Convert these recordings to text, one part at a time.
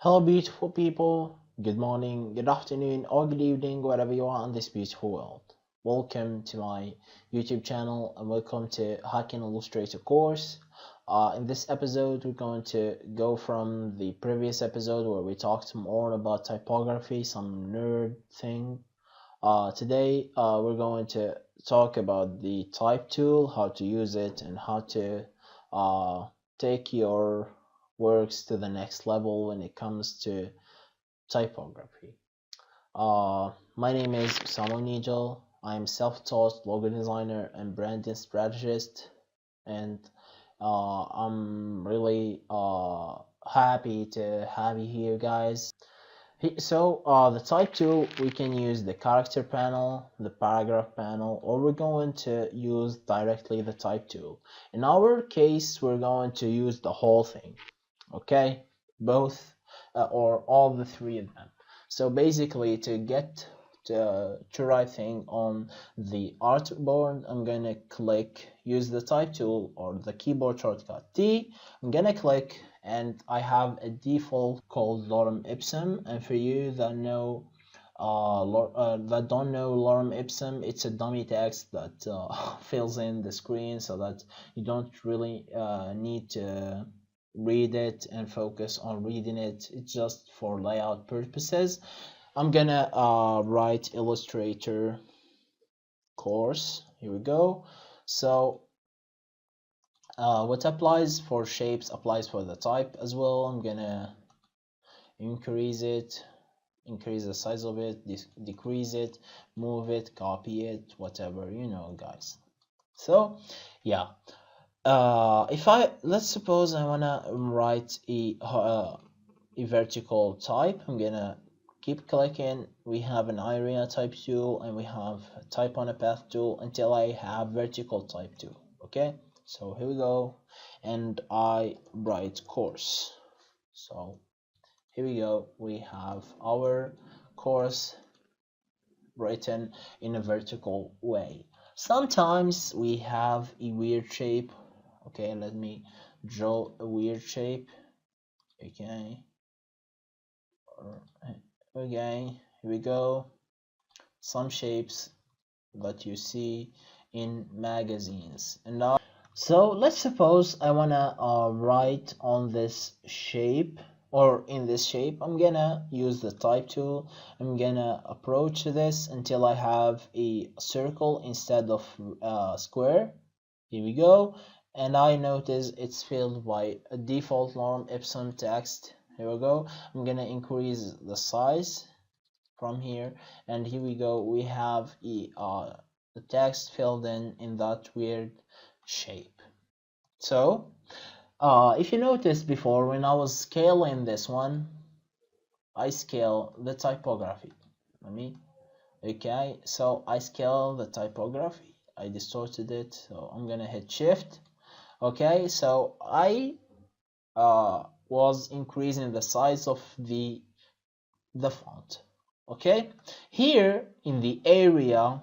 Hello, beautiful people. Good morning, good afternoon, or good evening, wherever you are in this beautiful world. Welcome to my YouTube channel and welcome to Hacking Illustrator course. In this episode, we're going to go from the previous episode where we talked more about typography, some nerd thing. Today, we're going to talk about the type tool, how to use it, and how to take your works to the next level when it comes to typography. My name is Samuel Nigel. I'm self-taught logo designer and branding strategist, and I'm really happy to have you here, guys. So the type tool, we can use the character panel, the paragraph panel, or we're going to use directly the type tool. In our case, we're going to use the whole thing, okay? Both or all the three of them. So basically, to get to right thing on the artboard, I'm gonna click use the type tool or the keyboard shortcut T. I'm gonna click and I have a default called lorem ipsum, and for you that know that don't know lorem ipsum, it's a dummy text that fills in the screen so that you don't really need to read it and focus on reading it. It's just for layout purposes. I'm gonna write Illustrator course. Here we go. So what applies for shapes applies for the type as well. I'm gonna increase it, increase the size of it, decrease it, move it, copy it, whatever, you know, guys. So yeah, if let's suppose I wanna write a vertical type. I'm gonna keep clicking. We have an area type tool and we have type on a path tool until I have vertical type tool. Okay, so here we go, and I write course. So here we go, we have our course written in a vertical way. Sometimes we have a weird shape. Okay, let me draw a weird shape. Okay, okay, here we go. Some shapes that you see in magazines. And now, so let's suppose I wanna write on this shape, or in this shape. I'm gonna use the type tool. I'm gonna approach this until I have a circle instead of square. Here we go, and I notice it's filled by a default lorem ipsum text. Here we go. I'm gonna increase the size from here, and here we go, we have the text filled in that weird shape. So if you noticed before, when I was scaling this one, I scale the typography. Okay, so I scale the typography, I distorted it, so I'm gonna hit shift. Okay, so I was increasing the size of the font. Okay, here in the area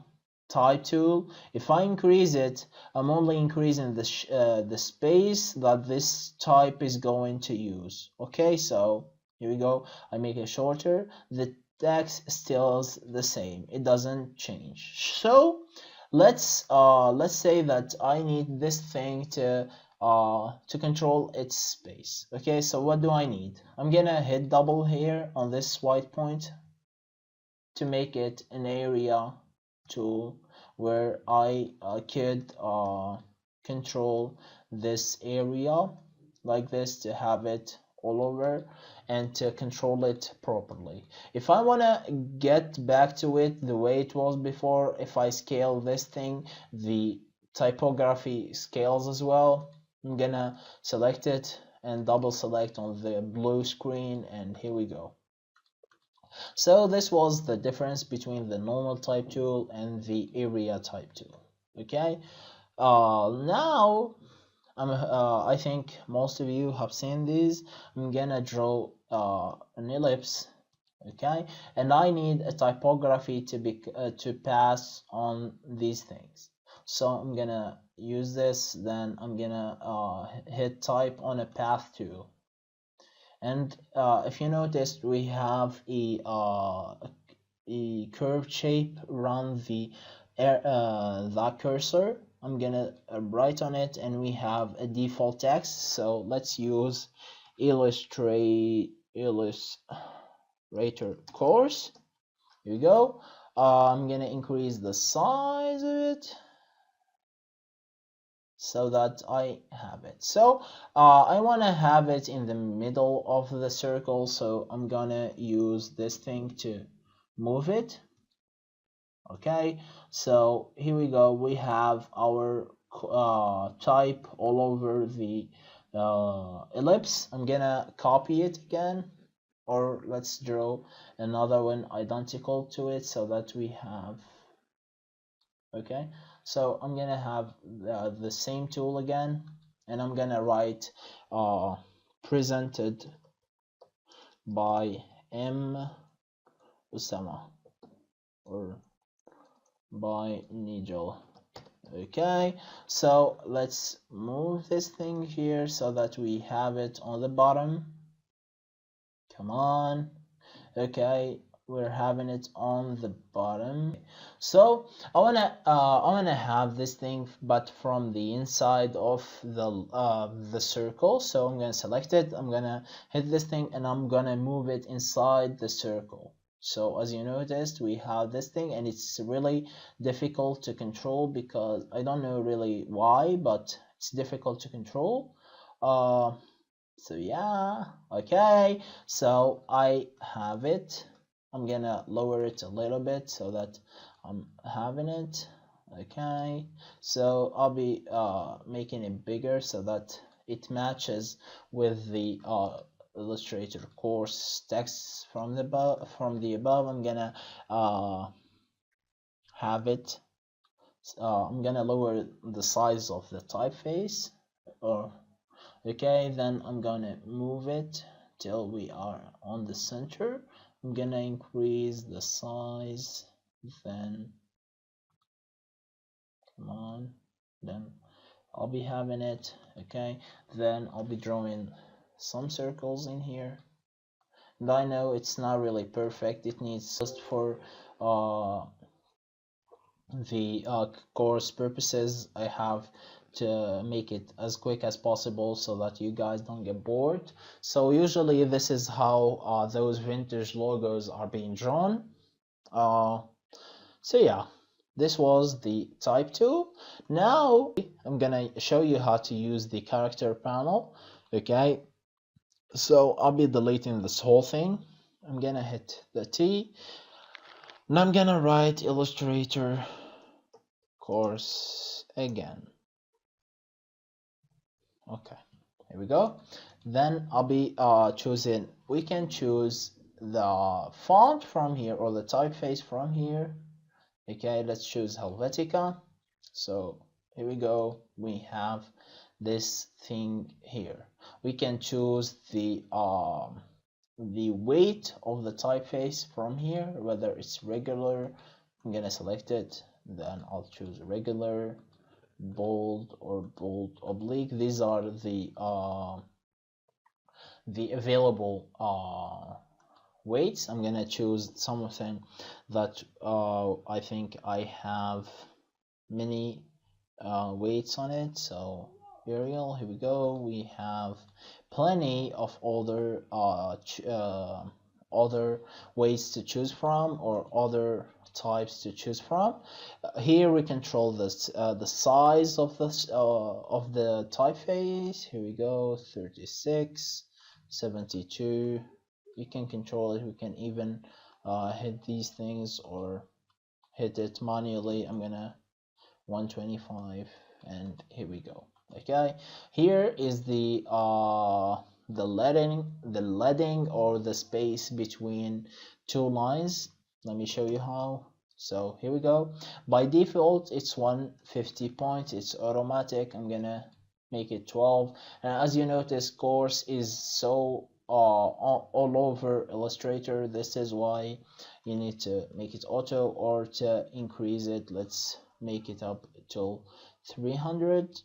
type tool, if I increase it, I'm only increasing the space that this type is going to use. Okay, so here we go, I make it shorter, the text still is the same, it doesn't change. So let's say that I need this thing to control its space. Okay, so what do I need? I'm gonna hit double here on this white point to make it an area tool where I could control this area like this, to have it all over and to control it properly. If I want to get back to it the way it was before, if I scale this thing, the typography scales as well. I'm gonna select it and double select on the blue screen, and here we go. So this was the difference between the normal type tool and the area type tool. Okay, now I think most of you have seen these. I'm gonna draw an ellipse. Okay, and I need a typography to pass on these things. So I'm gonna use this, then I'm gonna hit type on a path tool. And if you noticed, we have a curved shape around the that cursor. I'm gonna write on it, and we have a default text. So let's use Illustrator course. Here we go. I'm gonna increase the size of it so that I have it. So I want to have it in the middle of the circle, so I'm gonna use this thing to move it. Okay, so here we go. We have our type all over the ellipse. I'm gonna copy it again, or let's draw another one identical to it so that we have. Okay, so I'm gonna have the same tool again, and I'm gonna write presented by M. Usama or by Nigel. Okay, so let's move this thing here so that we have it on the bottom. Come on. Okay, we're having it on the bottom. So I wanna have this thing, but from the inside of the circle. So I'm gonna select it. I'm gonna hit this thing, and I'm gonna move it inside the circle. So as you noticed, we have this thing, and it's really difficult to control because I don't know really why, but it's difficult to control. So yeah, okay, so I have it. I'm gonna lower it a little bit so that I'm having it. Okay, so I'll be making it bigger so that it matches with the Illustrator course text from the above. I'm gonna have it. I'm gonna lower the size of the typeface, or okay, then I'm gonna move it till we are on the center. I'm gonna increase the size, then come on, then I'll be having it. Okay, then I'll be drawing some circles in here, and I know it's not really perfect. It needs just for the course purposes. I have to make it as quick as possible so that you guys don't get bored. So usually this is how those vintage logos are being drawn. So yeah, this was the type tool. Now I'm gonna show you how to use the character panel. Okay, so I'll be deleting this whole thing. I'm gonna hit the T, and I'm gonna write Illustrator course again. Okay, here we go. Then I'll be choosing, we can choose the font from here or the typeface from here. Okay, let's choose Helvetica. So here we go, we have this thing here. We can choose the weight of the typeface from here, whether it's regular. I'm gonna select it, then I'll choose regular, bold, or bold oblique. These are the available weights. I'm gonna choose something that I think I have many weights on it. So Arial, here we go. We have plenty of other weights to choose from, or other types to choose from. Here we control this the size of the typeface. Here we go, 36, 72. You can control it. We can even hit these things or hit it manually. I'm gonna 125, and here we go. Okay, here is the leading or the space between two lines. Let me show you how. So here we go. By default it's 150 points, it's automatic. I'm gonna make it 12, and as you notice, course is so all over Illustrator. This is why you need to make it auto, or to increase it, let's make it up till 300.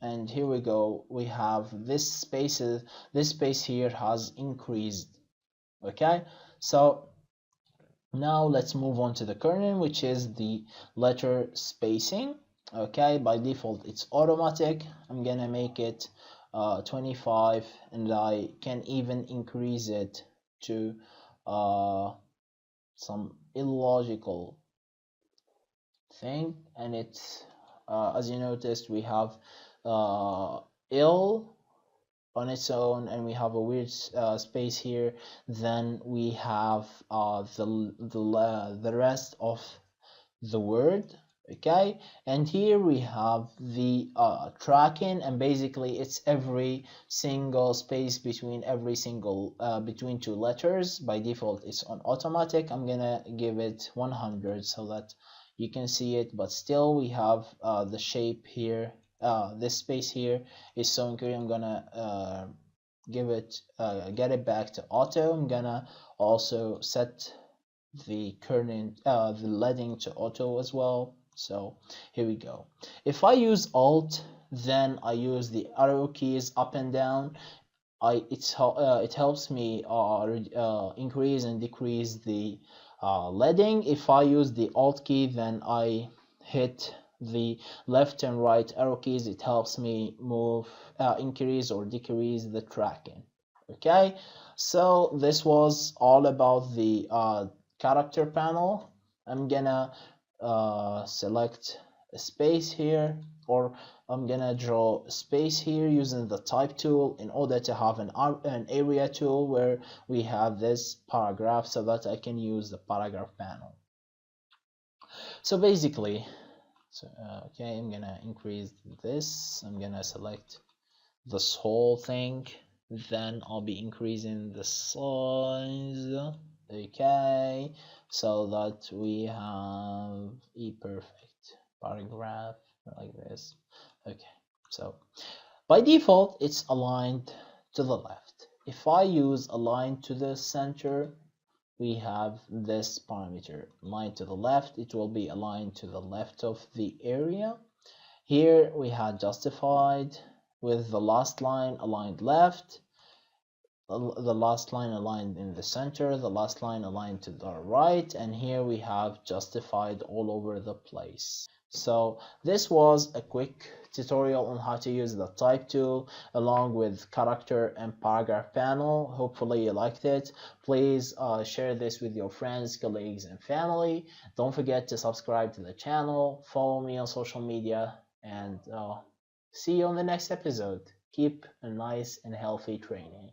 and here we go. We have this space here has increased. Okay, so now let's move on to the kernel, which is the letter spacing. Okay, by default it's automatic. I'm gonna make it 25, and I can even increase it to some illogical thing. And it's as you noticed, we have ill on its own, and we have a weird space here. Then we have the rest of the word. Okay, and here we have the tracking, and basically it's every single space between every single between two letters. By default it's on automatic. I'm gonna give it 100 so that you can see it, but still we have the shape here. This space here is so incredible. I'm gonna get it back to auto. I'm gonna also set the current the leading to auto as well. So here we go. If I use alt, then I use the arrow keys up and down. It helps me increase and decrease the leading. If I use the alt key, then I hit the left and right arrow keys. It helps me move, increase or decrease the tracking. Okay, so this was all about the character panel. I'm gonna select a space here, or I'm gonna draw a space here using the type tool in order to have an area tool where we have this paragraph, so that I can use the paragraph panel. So basically, okay, I'm gonna increase this. I'm gonna select this whole thing, then I'll be increasing the size. Okay, so that we have a perfect paragraph like this. Okay, so by default it's aligned to the left. If I use align to the center, we have this parameter aligned to the left. It will be aligned to the left of the area. Here we had justified with the last line aligned left, the last line aligned in the center, the last line aligned to the right, and here we have justified all over the place. So this was a quick tutorial on how to use the type tool along with character and paragraph panel. Hopefully you liked it. Please share this with your friends, colleagues, and family. Don't forget to subscribe to the channel, follow me on social media, and see you on the next episode. Keep a nice and healthy training.